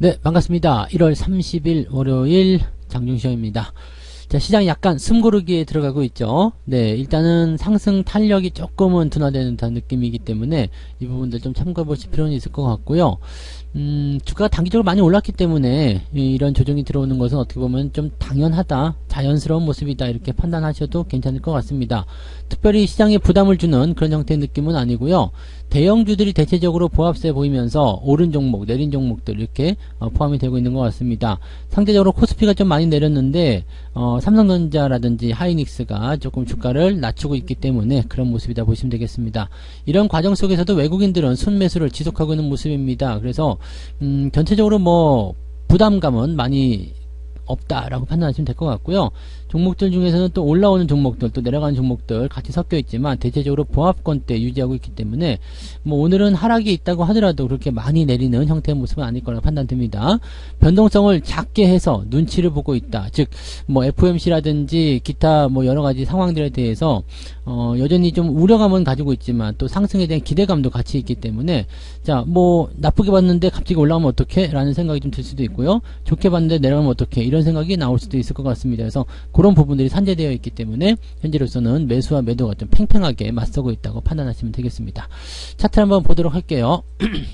네, 반갑습니다. 1월 30일 월요일 장중시험입니다. 자, 시장이 약간 숨고르기에 들어가고 있죠. 네, 일단은 상승 탄력이 조금은 둔화되는 듯한 느낌이기 때문에 이 부분들 좀 참고해 보실 필요는 있을 것 같고요. 주가가 단기적으로 많이 올랐기 때문에 이런 조정이 들어오는 것은 어떻게 보면 좀 당연하다, 자연스러운 모습이다 이렇게 판단하셔도 괜찮을 것 같습니다. 특별히 시장에 부담을 주는 그런 형태의 느낌은 아니고요. 대형주들이 대체적으로 보합세 보이면서 오른 종목, 내린 종목들 이렇게 포함이 되고 있는 것 같습니다. 상대적으로 코스피가 좀 많이 내렸는데 삼성전자라든지 하이닉스가 조금 주가를 낮추고 있기 때문에 그런 모습이다 보시면 되겠습니다. 이런 과정 속에서도 외국인들은 순매수를 지속하고 있는 모습입니다. 그래서 전체적으로 뭐 부담감은 많이 없다라고 판단하시면 될 것 같고요. 종목들 중에서는 또 올라오는 종목들, 또 내려가는 종목들 같이 섞여 있지만 대체적으로 보합권대 유지하고 있기 때문에 뭐 오늘은 하락이 있다고 하더라도 그렇게 많이 내리는 형태의 모습은 아닐 거라 판단됩니다. 변동성을 작게 해서 눈치를 보고 있다. 즉 뭐 FOMC라든지 기타 뭐 여러 가지 상황들에 대해서 여전히 좀 우려감은 가지고 있지만 또 상승에 대한 기대감도 같이 있기 때문에 자, 뭐 나쁘게 봤는데 갑자기 올라가면 어떡해? 라는 생각이 좀 들 수도 있고요. 좋게 봤는데 내려가면 어떡해? 이런 생각이 나올 수도 있을 것 같습니다. 그래서 그런 부분들이 산재되어 있기 때문에 현재로서는 매수와 매도가 좀 팽팽하게 맞서고 있다고 판단하시면 되겠습니다. 차트 한번 보도록 할게요.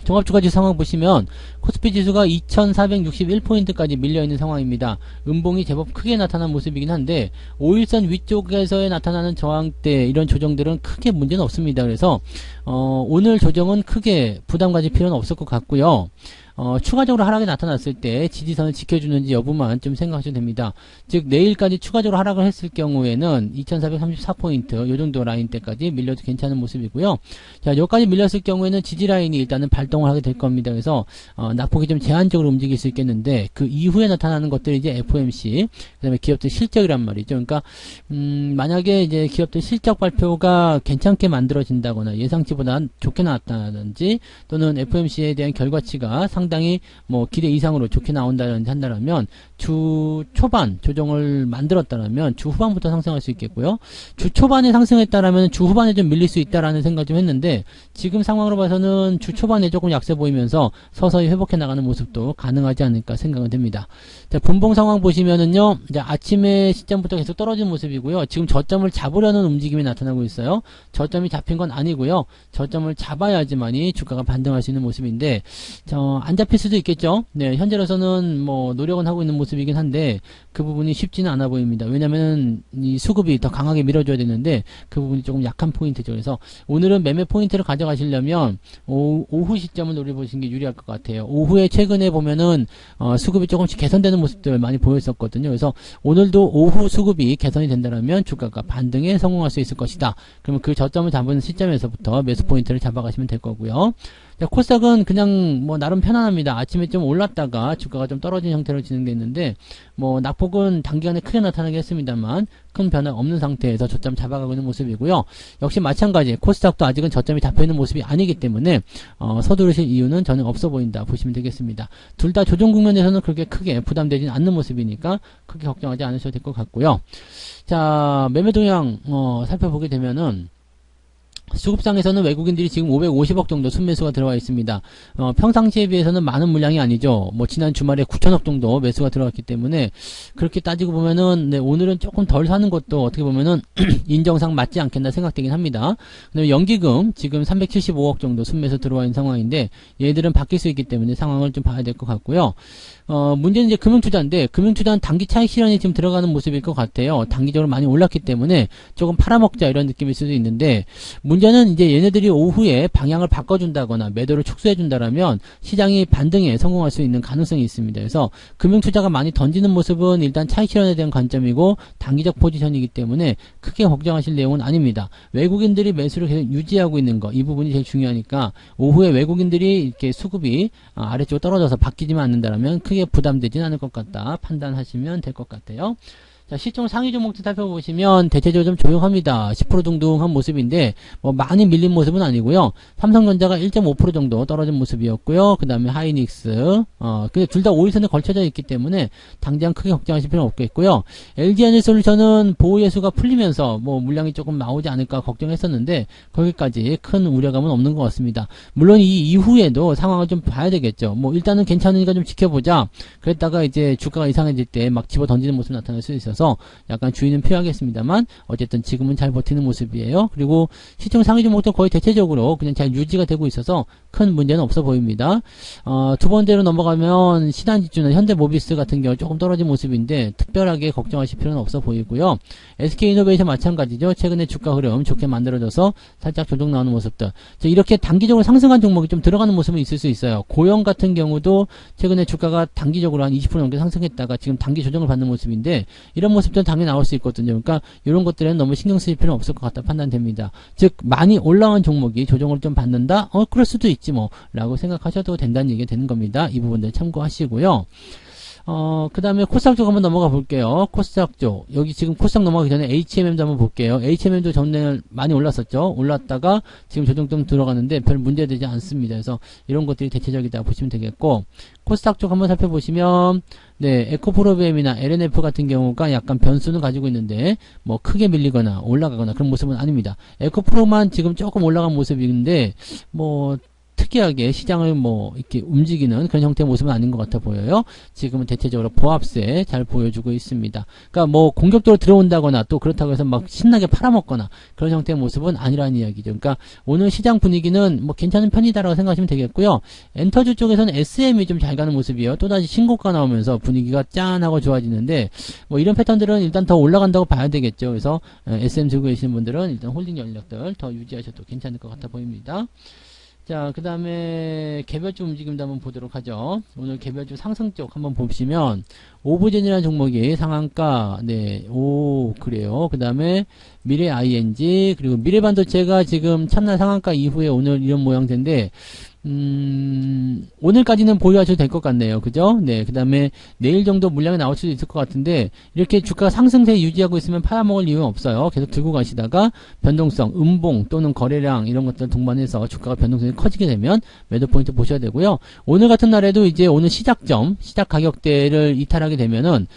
종합주가지수 상황 보시면 코스피 지수가 2461포인트까지 밀려있는 상황입니다. 음봉이 제법 크게 나타난 모습이긴 한데 5일선 위쪽에서의 나타나는 저항대 이런 조정들은 크게 문제는 없습니다. 그래서 오늘 조정은 크게 부담 가질 필요는 없을 것 같고요. 추가적으로 하락이 나타났을 때 지지선을 지켜주는지 여부만 좀 생각하셔도 됩니다. 즉 내일까지 추가적으로 하락을 했을 경우에는 2434포인트 요정도 라인대까지 밀려도 괜찮은 모습이고요. 자, 여기까지 밀렸을 경우에는 지지라인이 일단은 발동을 하게 될 겁니다. 그래서 낙폭이 좀 제한적으로 움직일 수 있겠는데 그 이후에 나타나는 것들이 이제 FOMC 그 다음에 기업들 실적이란 말이죠. 그러니까 만약에 이제 기업들 실적 발표가 괜찮게 만들어진다거나 예상치보다 좋게 나왔다든지 또는 FOMC에 대한 결과치가 상당히 뭐 기대 이상으로 좋게 나온다든지 한다면 주 초반 조정을 만들었다면 주 후반부터 상승할 수 있겠고요. 주 초반에 상승했다라면 주 후반에 좀 밀릴 수 있다라는 생각 좀 했는데 지금 상황으로 봐서는 주 초반에 조금 약세 보이면서 서서히 회복해 나가는 모습도 가능하지 않을까 생각은 됩니다. 자, 분봉 상황 보시면은요. 이제 아침에 시점부터 계속 떨어지는 모습이고요. 지금 저점을 잡으려는 움직임이 나타나고 있어요. 저점이 잡힌 건 아니고요. 저점을 잡아야지만이 주가가 반등할 수 있는 모습인데 안 잡힐 수도 있겠죠. 네, 현재로서는 뭐 노력은 하고 있는 모습이긴 한데 그 부분이 쉽지는 않아 보입니다. 왜냐면은 이 수급이 더 강하게 밀어줘야 되는데 그 부분이 조금 약한 포인트죠. 그래서 오늘은 매매 포인트를 가져가시려면 오후 시점을 노려보시는 게 유리할 것 같아요. 오후에 최근에 보면은 수급이 조금씩 개선되는 모습들 많이 보였었거든요. 그래서 오늘도 오후 수급이 개선이 된다면 주가가 반등에 성공할 수 있을 것이다. 그러면 그 저점을 잡은 시점에서부터 매수 포인트를 잡아가시면 될 거고요. 자, 코스닥은 그냥 뭐 나름 편안합니다. 아침에 좀 올랐다가 주가가 좀 떨어진 형태로 진행됐는데 뭐 낙폭은 단기간에 크게 나타나게 했습니다만 큰 변화 없는 상태에서 저점 잡아가고 있는 모습이고요. 역시 마찬가지 코스닥도 아직은 저점이 잡혀있는 모습이 아니기 때문에 서두르실 이유는 전혀 없어 보인다 보시면 되겠습니다. 둘 다 조정 국면에서는 그렇게 크게 부담되지는 않는 모습이니까 크게 걱정하지 않으셔도 될 것 같고요. 자, 매매 동향 살펴보게 되면은 수급상에서는 외국인들이 지금 550억 정도 순매수가 들어와 있습니다. 평상시에 비해서는 많은 물량이 아니죠. 뭐 지난 주말에 9천억 정도 매수가 들어왔기 때문에 그렇게 따지고 보면은 네, 오늘은 조금 덜 사는 것도 어떻게 보면은 인정상 맞지 않겠나 생각되긴 합니다. 그다음에 연기금 지금 375억 정도 순매수 들어와 있는 상황인데 얘들은 바뀔 수 있기 때문에 상황을 좀 봐야 될 것 같고요. 문제는 이제 금융투자인데 금융투자는 단기 차익 실현이 지금 들어가는 모습일 것 같아요. 단기적으로 많이 올랐기 때문에 조금 팔아먹자 이런 느낌일 수도 있는데 문제는 이제 얘네들이 오후에 방향을 바꿔준다거나 매도를 축소해준다라면 시장이 반등에 성공할 수 있는 가능성이 있습니다. 그래서 금융투자가 많이 던지는 모습은 일단 차익 실현에 대한 관점이고 단기적 포지션이기 때문에 크게 걱정하실 내용은 아닙니다. 외국인들이 매수를 계속 유지하고 있는 거 이 부분이 제일 중요하니까 오후에 외국인들이 이렇게 수급이 아래쪽으로 떨어져서 바뀌지만 않는다라면 크게 부담되지는 않을 것 같다 판단하시면 될 것 같아요. 자, 시총 상위 종목들 살펴보시면 대체적으로 좀 조용합니다. 10% 둥둥한 모습인데 뭐 많이 밀린 모습은 아니고요. 삼성전자가 1.5% 정도 떨어진 모습이었고요. 그 다음에 하이닉스 근데 둘 다 5일선에 걸쳐져 있기 때문에 당장 크게 걱정하실 필요는 없겠고요. LG에너지솔루션은 보호예수가 풀리면서 뭐 물량이 조금 나오지 않을까 걱정했었는데 거기까지 큰 우려감은 없는 것 같습니다. 물론 이 이후에도 상황을 좀 봐야 되겠죠. 뭐 일단은 괜찮으니까 좀 지켜보자. 그랬다가 이제 주가가 이상해질 때 막 집어 던지는 모습이 나타날 수 있어서 약간 주의는 필요하겠습니다만 어쨌든 지금은 잘 버티는 모습이에요. 그리고 시총 상위 종목도 거의 대체적으로 그냥 잘 유지가 되고 있어서 큰 문제는 없어 보입니다. 두 번째로 넘어가면 신한지주는 현대모비스 같은 경우 조금 떨어진 모습인데 특별하게 걱정하실 필요는 없어 보이고요. SK이노베이션 마찬가지죠. 최근에 주가 흐름 좋게 만들어져서 살짝 조정 나오는 모습들. 이렇게 단기적으로 상승한 종목이 좀 들어가는 모습은 있을 수 있어요. 고영 같은 경우도 최근에 주가가 단기적으로 한 20% 넘게 상승했다가 지금 단기 조정을 받는 모습인데 이런 모습들은 당연히 나올 수 있거든요. 그러니까 이런 것들은 너무 신경 쓰일 필요는 없을 것 같다 판단됩니다. 즉 많이 올라온 종목이 조정을 좀 받는다? 그럴 수도 있지 뭐 라고 생각하셔도 된다는 얘기가 되는 겁니다. 이 부분들 참고하시고요. 그 다음에 코스닥 쪽 한번 넘어가 볼게요. 코스닥 쪽. 여기 지금 코스닥 넘어가기 전에 HMM도 한번 볼게요. HMM도 전날 많이 올랐었죠. 올랐다가 지금 조정 좀 들어가는데 별 문제되지 않습니다. 그래서 이런 것들이 대체적이다 보시면 되겠고, 코스닥 쪽 한번 살펴보시면, 네, 에코프로비엠이나 LNF 같은 경우가 약간 변수는 가지고 있는데, 뭐 크게 밀리거나 올라가거나 그런 모습은 아닙니다. 에코프로만 지금 조금 올라간 모습인데, 뭐, 특이하게 시장을 뭐 이렇게 움직이는 그런 형태의 모습은 아닌 것 같아 보여요. 지금은 대체적으로 보합세 잘 보여주고 있습니다. 그러니까 뭐 공격적으로 들어온다거나 또 그렇다고 해서 막 신나게 팔아먹거나 그런 형태의 모습은 아니라는 이야기죠. 그러니까 오늘 시장 분위기는 뭐 괜찮은 편이다라고 생각하시면 되겠고요. 엔터주 쪽에서는 SM이 좀 잘 가는 모습이에요. 또다시 신고가 나오면서 분위기가 짠하고 좋아지는데 뭐 이런 패턴들은 일단 더 올라간다고 봐야 되겠죠. 그래서 SM 들고 계시는 분들은 일단 홀딩 전략들 더 유지하셔도 괜찮을 것 같아 보입니다. 자, 그 다음에 개별주 움직임도 한번 보도록 하죠. 오늘 개별주 상승 쪽 한번 보시면 오브젠이라는 종목이 상한가, 네, 그래요. 그 다음에 미래 ING, 그리고 미래반도체가 지금 참나 상한가 이후에 오늘 이런 모양새인데, 오늘까지는 보유하셔도 될 것 같네요. 그죠? 네. 그 다음에 내일 정도 물량이 나올 수도 있을 것 같은데, 이렇게 주가가 상승세 유지하고 있으면 팔아먹을 이유는 없어요. 계속 들고 가시다가, 변동성, 음봉 또는 거래량, 이런 것들 동반해서 주가가 변동성이 커지게 되면 매도 포인트 보셔야 되고요. 오늘 같은 날에도 이제 오늘 시작점, 시작 가격대를 이탈하게 되면은,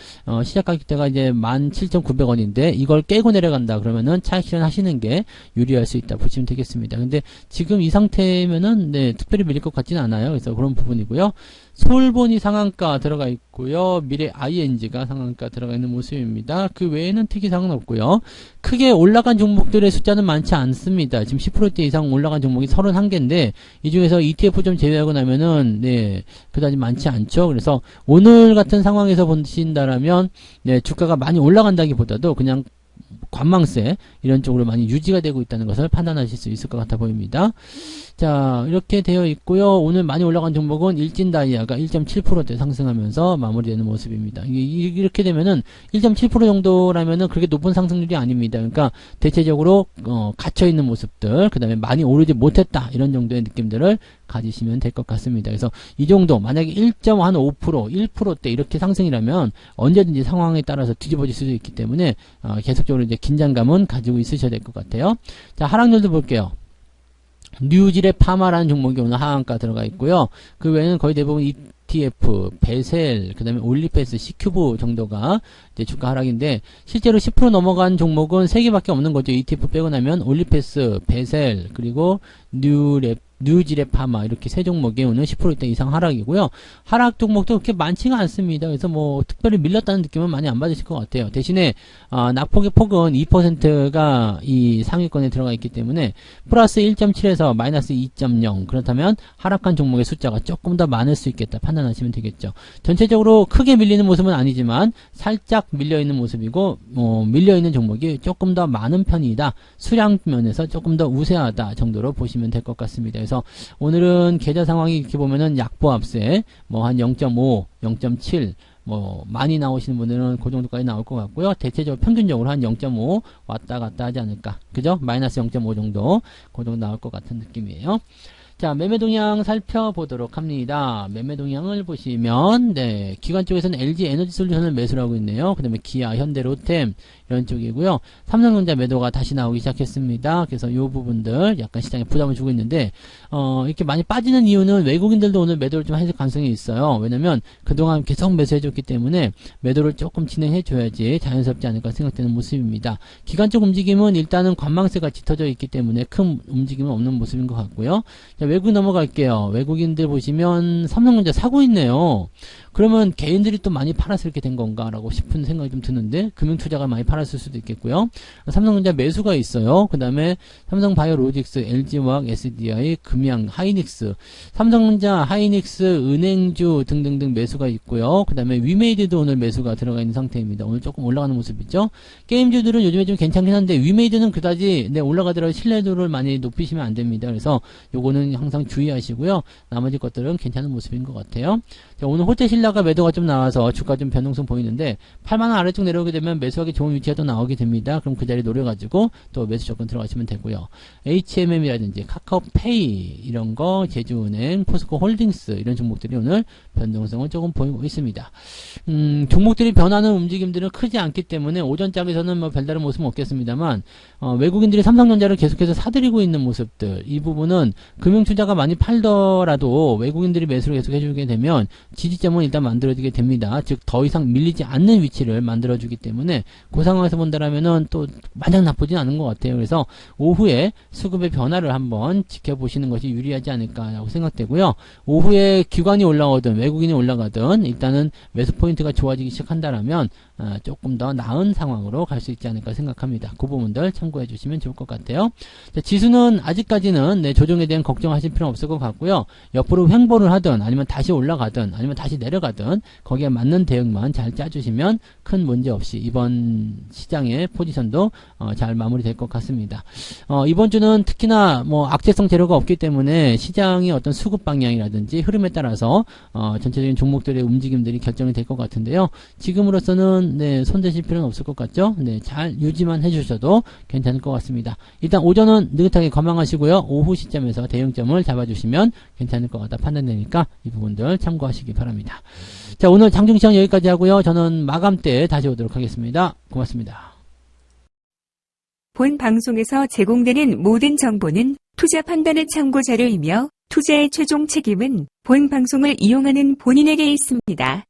시작 가격대가 이제 17,900원인데, 이걸 깨고 내려간다. 그러면은 차익 실현하시는 게 유리할 수 있다. 보시면 되겠습니다. 근데 지금 이 상태면은, 네, 특별히 밀릴 것 같지는 않아요. 그래서 그런 부분이고요. 솔본이 상한가 들어가 있고요. 미래 ING가 상한가 들어가 있는 모습입니다. 그 외에는 특이사항은 없고요. 크게 올라간 종목들의 숫자는 많지 않습니다. 지금 10%대 이상 올라간 종목이 31개인데 이 중에서 ETF 좀 제외하고 나면은 네, 그다지 많지 않죠. 그래서 오늘 같은 상황에서 보신다라면 네, 주가가 많이 올라간다기보다도 그냥 관망세 이런 쪽으로 많이 유지가 되고 있다는 것을 판단하실 수 있을 것 같아 보입니다. 자, 이렇게 되어 있고요. 오늘 많이 올라간 종목은 일진다이아가 1.7%대 상승하면서 마무리되는 모습입니다. 이렇게 되면은 1.7% 정도라면은 그렇게 높은 상승률이 아닙니다. 그러니까 대체적으로 갇혀 있는 모습들, 그다음에 많이 오르지 못했다 이런 정도의 느낌들을 가지시면 될 것 같습니다. 그래서 이 정도 만약에 1.5%, 1%대 이렇게 상승이라면 언제든지 상황에 따라서 뒤집어질 수도 있기 때문에 계속적으로 이제 긴장감은 가지고 있으셔야 될 것 같아요. 자, 하락률도 볼게요. 뉴질의 파마라는 종목이 오늘 하한가 들어가 있고요. 그 외에는 거의 대부분 ETF, 베셀, 그 다음에 올리패스, C큐브 정도가 이제 주가 하락인데, 실제로 10% 넘어간 종목은 3개밖에 없는 거죠. ETF 빼고 나면 올리패스, 베셀, 그리고 뉴질의 파마 이렇게 세 종목이 오늘 10% 이상 하락이고요. 하락 종목도 그렇게 많지가 않습니다. 그래서 뭐 특별히 밀렸다는 느낌은 많이 안 받으실 것 같아요. 대신에 낙폭의 폭은 2%가 이 상위권에 들어가 있기 때문에 플러스 1.7에서 마이너스 2.0 그렇다면 하락한 종목의 숫자가 조금 더 많을 수 있겠다 판단하시면 되겠죠. 전체적으로 크게 밀리는 모습은 아니지만 살짝 밀려있는 모습이고 밀려있는 종목이 조금 더 많은 편이다. 수량 면에서 조금 더 우세하다 정도로 보시면 될 것 같습니다. 그래서 오늘은 계좌 상황이 이렇게 보면은 약보합세 뭐 한 0.5, 0.7 뭐 많이 나오시는 분들은 그 정도까지 나올 것 같고요. 대체적으로 평균적으로 한 0.5 왔다 갔다 하지 않을까. 그죠? 마이너스 0.5 정도 그 정도 나올 것 같은 느낌이에요. 자, 매매 동향 살펴보도록 합니다. 매매 동향을 보시면, 네, 기관 쪽에서는 LG 에너지 솔루션을 매수를 하고 있네요. 그 다음에 기아, 현대, 롯템, 이런 쪽이고요. 삼성전자 매도가 다시 나오기 시작했습니다. 그래서 이 부분들 약간 시장에 부담을 주고 있는데, 이렇게 많이 빠지는 이유는 외국인들도 오늘 매도를 좀 해줄 가능성이 있어요. 왜냐면 그동안 계속 매수해줬기 때문에 매도를 조금 진행해줘야지 자연스럽지 않을까 생각되는 모습입니다. 기관 쪽 움직임은 일단은 관망세가 짙어져 있기 때문에 큰 움직임은 없는 모습인 것 같고요. 자, 외국 넘어갈게요. 외국인들 보시면 삼성전자 사고 있네요. 그러면 개인들이 또 많이 팔아서 이렇게 된 건가 라고 싶은 생각이 좀 드는데, 금융투자가 많이 팔았을 수도 있겠고요. 삼성전자 매수가 있어요. 그 다음에 삼성바이오로직스, LG화학, SDI, 금양, 하이닉스, 삼성전자, 하이닉스, 은행주 등등등 매수가 있고요. 그 다음에 위메이드도 오늘 매수가 들어가 있는 상태입니다. 오늘 조금 올라가는 모습이죠. 게임주들은 요즘에 좀 괜찮긴 한데, 위메이드는 그다지 올라가더라도 신뢰도를 많이 높이시면 안 됩니다. 그래서 요거는 항상 주의하시고요. 나머지 것들은 괜찮은 모습인 것 같아요. 자, 오늘 호텔신라가 매도가 좀 나와서 주가 좀 변동성 보이는데 8만원 아래쪽 내려오게 되면 매수하기 좋은 위치가 또 나오게 됩니다. 그럼 그 자리 노려가지고 또 매수 조건 들어가시면 되고요. HMM이라든지 카카오페이 이런 거, 제주은행, 포스코홀딩스 이런 종목들이 오늘 변동성을 조금 보이고 있습니다. 종목들이 변하는 움직임들은 크지 않기 때문에 오전장에서는 뭐 별다른 모습은 없겠습니다만, 외국인들이 삼성전자를 계속해서 사들이고 있는 모습들, 이 부분은 금융투자가 많이 팔더라도 외국인들이 매수를 계속 해주게 되면 지지점은 일단 만들어지게 됩니다. 즉 더 이상 밀리지 않는 위치를 만들어주기 때문에 그 상황에서 본다라면은 또 마냥 나쁘진 않은 것 같아요. 그래서 오후에 수급의 변화를 한번 지켜보시는 것이 유리하지 않을까라고 생각되고요. 오후에 기관이 올라오든 외국인이 올라가든 일단은 매수 포인트가 좋아지기 시작한다라면 조금 더 나은 상황으로 갈 수 있지 않을까 생각합니다. 그 부분들 참고해 주시면 좋을 것 같아요. 자, 지수는 아직까지는 조정에 대한 걱정하실 필요는 없을 것 같고요. 옆으로 횡보를 하든 아니면 다시 올라가든 아니면 다시 내려가든 거기에 맞는 대응만 잘 짜주시면 큰 문제 없이 이번 시장의 포지션도 잘 마무리될 것 같습니다. 이번 주는 특히나 뭐 악재성 재료가 없기 때문에 시장의 어떤 수급 방향이라든지 흐름에 따라서 전체적인 종목들의 움직임들이 결정이 될 것 같은데요. 지금으로서는 손대실 필요는 없을 것 같죠? 잘 유지만 해주셔도 괜찮을 것 같습니다. 일단 오전은 느긋하게 관망하시고요. 오후 시점에서 대응점을 잡아주시면 괜찮을 것 같다 판단되니까 이 부분들 참고하시기 바랍니다. 자, 오늘 장중시장 여기까지 하고요. 저는 마감 때 다시 오도록 하겠습니다. 고맙습니다. 본 방송에서 제공되는 모든 정보는 투자 판단의 참고 자료이며 투자의 최종 책임은 본 방송을 이용하는 본인에게 있습니다.